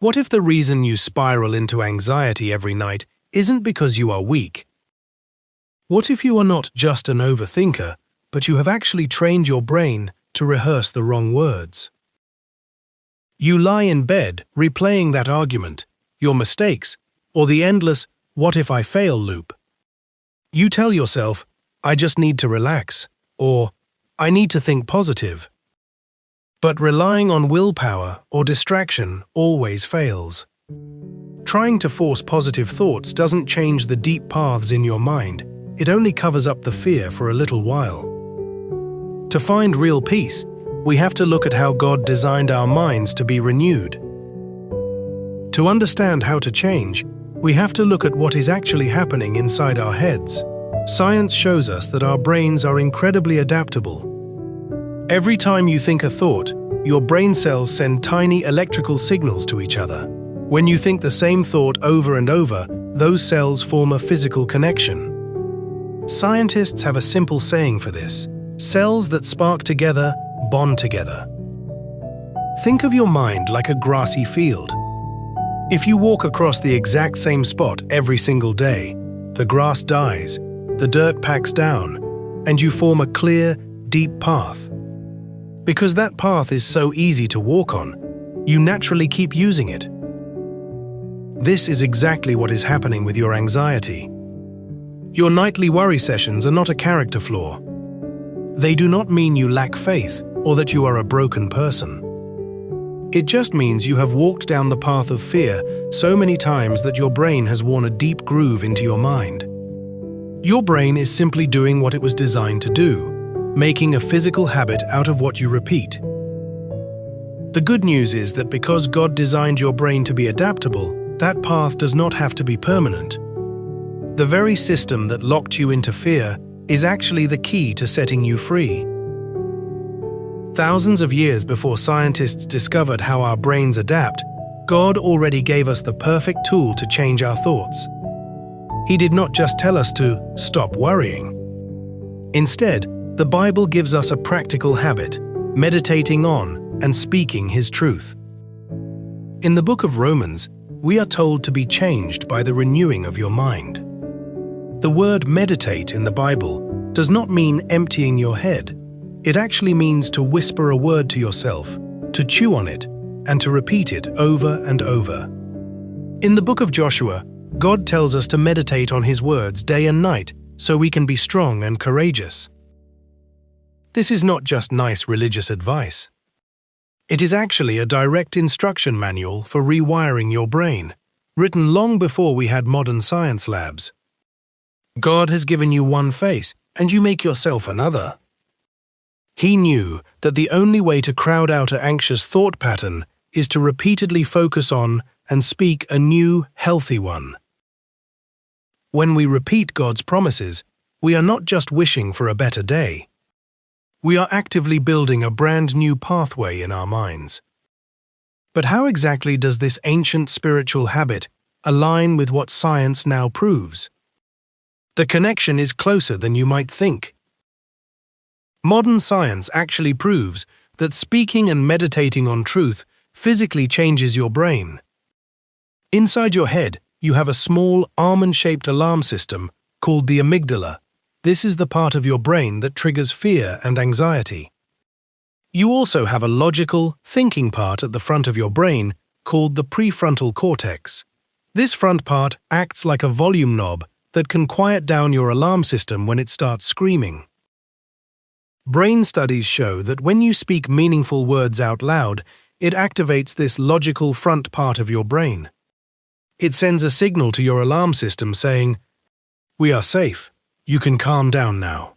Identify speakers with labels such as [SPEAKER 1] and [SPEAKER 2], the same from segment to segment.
[SPEAKER 1] What if the reason you spiral into anxiety every night isn't because you are weak? What if you are not just an overthinker, but you have actually trained your brain to rehearse the wrong words? You lie in bed replaying that argument, your mistakes, or the endless "what if I fail" loop. You tell yourself, "I just need to relax," or "I need to think positive." But relying on willpower or distraction always fails. Trying to force positive thoughts doesn't change the deep paths in your mind, it only covers up the fear for a little while. To find real peace, we have to look at how God designed our minds to be renewed. To understand how to change, we have to look at what is actually happening inside our heads. Science shows us that our brains are incredibly adaptable. Every time you think a thought, your brain cells send tiny electrical signals to each other. When you think the same thought over and over, those cells form a physical connection. Scientists have a simple saying for this: cells that spark together bond together. Think of your mind like a grassy field. If you walk across the exact same spot every single day, the grass dies, the dirt packs down, and you form a clear, deep path. Because that path is so easy to walk on, you naturally keep using it. This is exactly what is happening with your anxiety. Your nightly worry sessions are not a character flaw. They do not mean you lack faith or that you are a broken person. It just means you have walked down the path of fear so many times that your brain has worn a deep groove into your mind. Your brain is simply doing what it was designed to do, making a physical habit out of what you repeat. The good news is that because God designed your brain to be adaptable, that path does not have to be permanent. The very system that locked you into fear is actually the key to setting you free. Thousands of years before scientists discovered how our brains adapt, God already gave us the perfect tool to change our thoughts. He did not just tell us to stop worrying. Instead, the Bible gives us a practical habit, meditating on and speaking His truth. In the book of Romans, we are told to be changed by the renewing of your mind. The word meditate in the Bible does not mean emptying your head. It actually means to whisper a word to yourself, to chew on it, and to repeat it over and over. In the book of Joshua, God tells us to meditate on His words day and night so we can be strong and courageous. This is not just nice religious advice. It is actually a direct instruction manual for rewiring your brain, written long before we had modern science labs. God has given you one face, and you make yourself another. He knew that the only way to crowd out an anxious thought pattern is to repeatedly focus on and speak a new, healthy one. When we repeat God's promises, we are not just wishing for a better day. We are actively building a brand new pathway in our minds. But how exactly does this ancient spiritual habit align with what science now proves? The connection is closer than you might think. Modern science actually proves that speaking and meditating on truth physically changes your brain. Inside your head, you have a small, almond-shaped alarm system called the amygdala. This is the part of your brain that triggers fear and anxiety. You also have a logical, thinking part at the front of your brain called the prefrontal cortex. This front part acts like a volume knob that can quiet down your alarm system when it starts screaming. Brain studies show that when you speak meaningful words out loud, it activates this logical front part of your brain. It sends a signal to your alarm system saying, "We are safe. You can calm down now."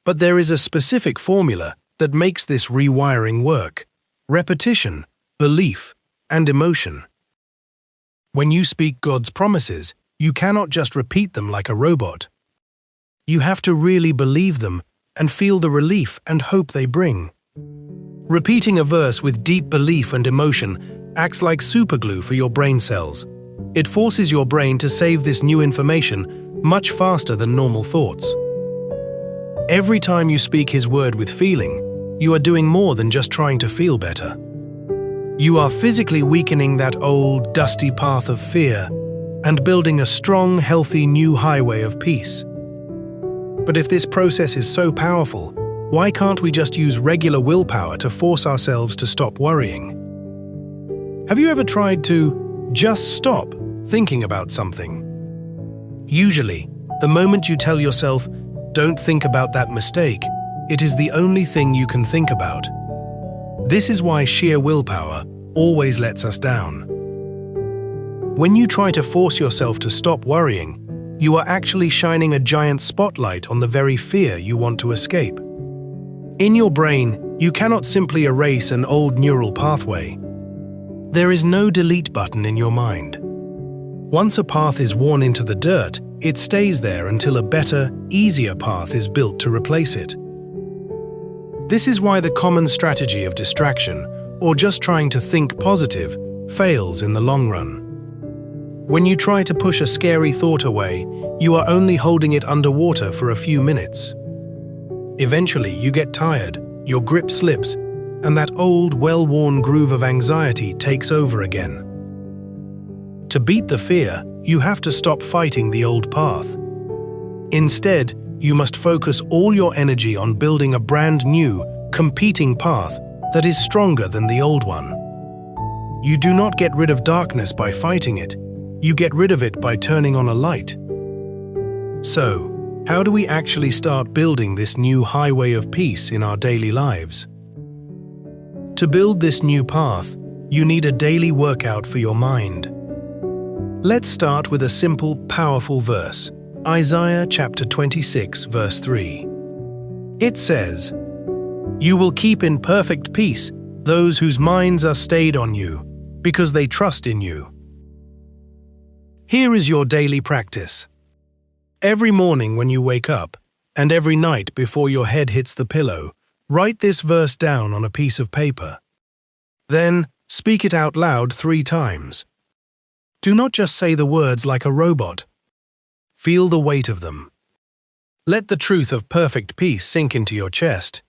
[SPEAKER 1] But there is a specific formula that makes this rewiring work: repetition, belief, and emotion. When you speak God's promises, you cannot just repeat them like a robot. You have to really believe them and feel the relief and hope they bring. Repeating a verse with deep belief and emotion acts like superglue for your brain cells. It forces your brain to save this new information much faster than normal thoughts. Every time you speak His word with feeling, you are doing more than just trying to feel better. You are physically weakening that old, dusty path of fear and building a strong, healthy new highway of peace. But if this process is so powerful, why can't we just use regular willpower to force ourselves to stop worrying? Have you ever tried to just stop thinking about something? Usually, the moment you tell yourself, "Don't think about that mistake," it is the only thing you can think about. This is why sheer willpower always lets us down. When you try to force yourself to stop worrying, you are actually shining a giant spotlight on the very fear you want to escape. In your brain, you cannot simply erase an old neural pathway. There is no delete button in your mind. Once a path is worn into the dirt, it stays there until a better, easier path is built to replace it. This is why the common strategy of distraction, or just trying to think positive, fails in the long run. When you try to push a scary thought away, you are only holding it underwater for a few minutes. Eventually, you get tired, your grip slips, and that old, well-worn groove of anxiety takes over again. To beat the fear, you have to stop fighting the old path. Instead, you must focus all your energy on building a brand new, competing path that is stronger than the old one. You do not get rid of darkness by fighting it. You get rid of it by turning on a light. So, how do we actually start building this new highway of peace in our daily lives? To build this new path, you need a daily workout for your mind. Let's start with a simple, powerful verse, Isaiah chapter 26, verse 3. It says, "You will keep in perfect peace those whose minds are stayed on you, because they trust in you." Here is your daily practice. Every morning when you wake up, and every night before your head hits the pillow, write this verse down on a piece of paper. Then, speak it out loud 3 times. Do not just say the words like a robot. Feel the weight of them. Let the truth of perfect peace sink into your chest.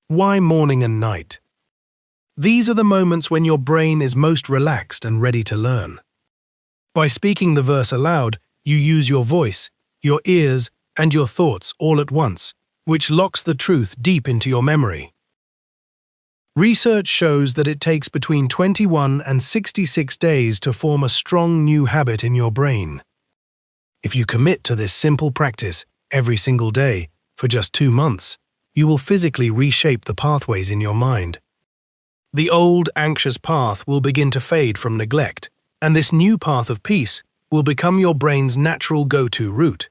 [SPEAKER 1] Why morning and night? These are the moments when your brain is most relaxed and ready to learn. By speaking the verse aloud, you use your voice, your ears, and your thoughts all at once, which locks the truth deep into your memory. Research shows that it takes between 21 and 66 days to form a strong new habit in your brain. If you commit to this simple practice every single day for just 2 months, you will physically reshape the pathways in your mind. The old, anxious path will begin to fade from neglect, and this new path of peace will become your brain's natural go-to route.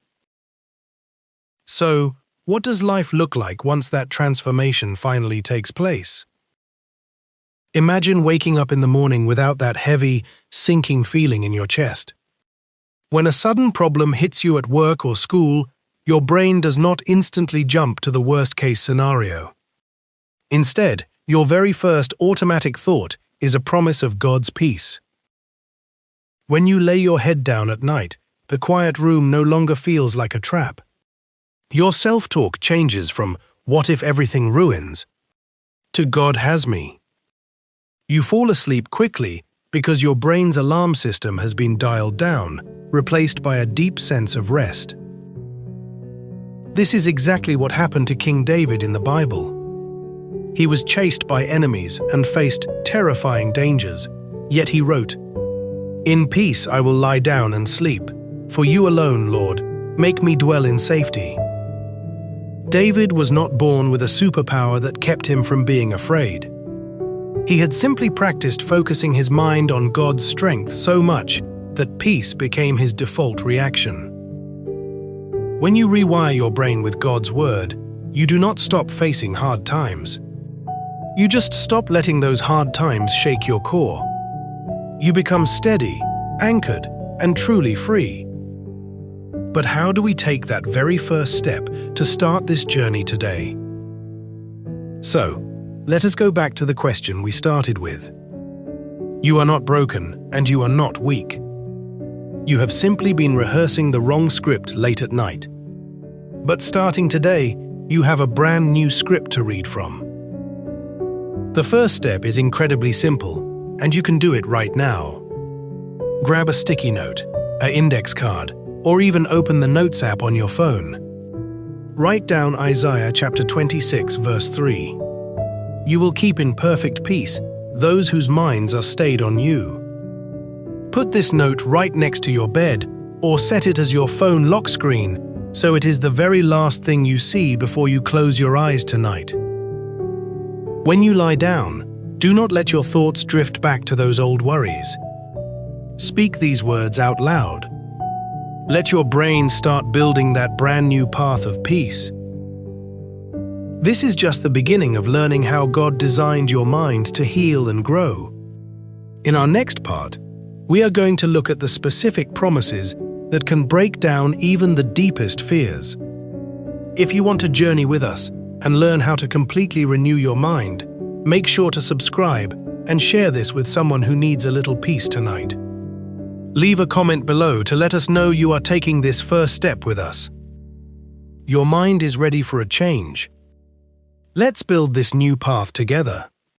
[SPEAKER 1] So, what does life look like once that transformation finally takes place? Imagine waking up in the morning without that heavy, sinking feeling in your chest. When a sudden problem hits you at work or school, your brain does not instantly jump to the worst-case scenario. Instead, your very first automatic thought is a promise of God's peace. When you lay your head down at night, the quiet room no longer feels like a trap. Your self-talk changes from "what if everything ruins" to "God has me." You fall asleep quickly because your brain's alarm system has been dialed down, replaced by a deep sense of rest. This is exactly what happened to King David in the Bible. He was chased by enemies and faced terrifying dangers, yet he wrote, "In peace I will lie down and sleep, for you alone, Lord, make me dwell in safety." David was not born with a superpower that kept him from being afraid. He had simply practiced focusing his mind on God's strength so much that peace became his default reaction. When you rewire your brain with God's Word, you do not stop facing hard times. You just stop letting those hard times shake your core. You become steady, anchored, and truly free. But how do we take that very first step to start this journey today? So, let us go back to the question we started with. You are not broken, and you are not weak. You have simply been rehearsing the wrong script late at night. But starting today, you have a brand new script to read from. The first step is incredibly simple, and you can do it right now. Grab a sticky note, an index card, or even open the Notes app on your phone. Write down Isaiah chapter 26, verse 3. You will keep in perfect peace those whose minds are stayed on you. Put this note right next to your bed, or set it as your phone lock screen, so it is the very last thing you see before you close your eyes tonight. When you lie down, do not let your thoughts drift back to those old worries. Speak these words out loud. Let your brain start building that brand new path of peace. This is just the beginning of learning how God designed your mind to heal and grow. In our next part, we are going to look at the specific promises that can break down even the deepest fears. If you want to journey with us and learn how to completely renew your mind, make sure to subscribe and share this with someone who needs a little peace tonight. Leave a comment below to let us know you are taking this first step with us. Your mind is ready for a change. Let's build this new path together.